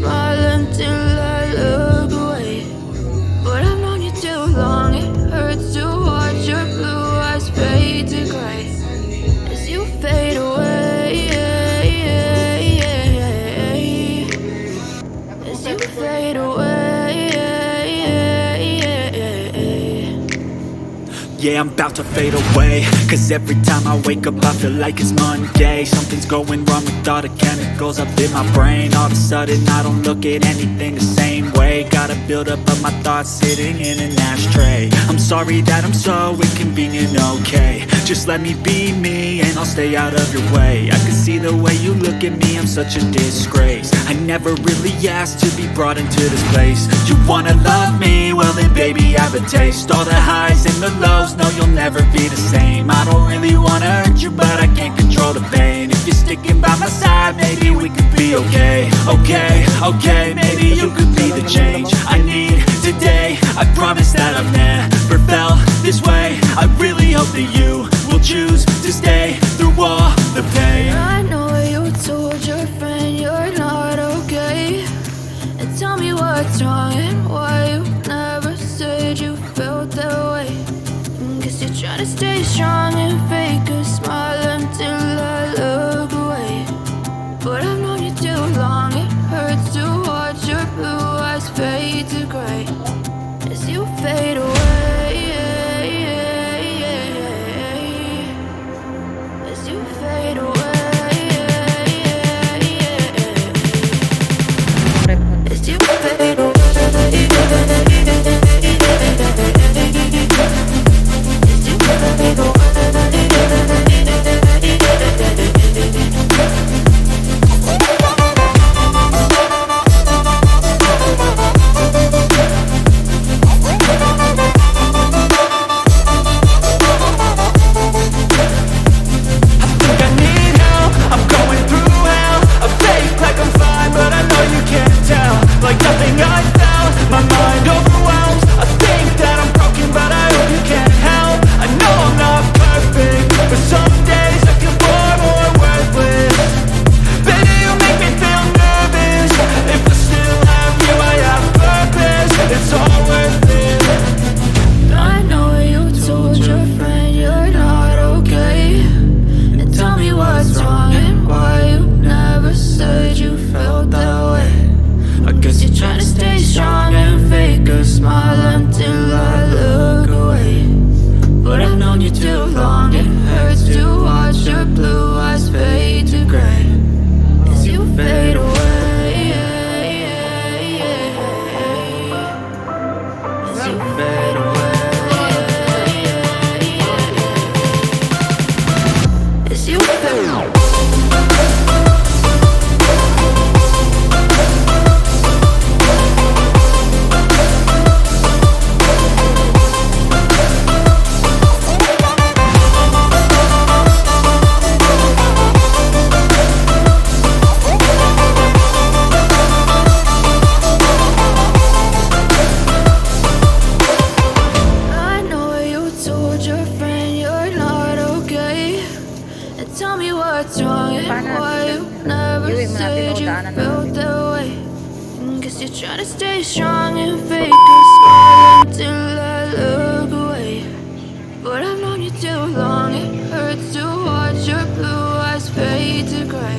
smile until I look away. But I've known you too long, it hurts to watch your blue eyes fade to gray as you fade away, as you fade away. Yeah, I'm about to fade away, cause every time I wake up I feel like it's Monday. Something's going wrong with all the chemicals up in my brain. All of a sudden I don't look at anything the same way. Gotta build up of my thoughts sitting in an ashtray. I'm sorry that I'm so inconvenient, okay. Just let me be me and I'll stay out of your way. I can see the way you look at me, I'm such a disgrace. I never really asked to be brought into this place. You wanna love me? Well then baby I have a taste. All the highs and the lows, no you'll never be the same. I don't really wanna hurt you but I can't control the pain. If you're sticking by my side maybe we could be okay. Okay, maybe you could be the change I need today. I promise that I've never felt this way. I really hope that you will choose to stay through all the pain. I know you told your friend you're not okay, and tell me what's wrong and why you never said you felt that way. Guess you're trying to stay strong and fake a smile until I look away. But I've known you too long, it hurts to watch your blue eyes fade to gray as you fade away, as you fade away, as you fade away. Tell me what's wrong and why you never said you felt that way. Guess you're trying to stay strong and fake a smile until I look away. But I've known you too long, it hurts to watch your blue eyes fade to gray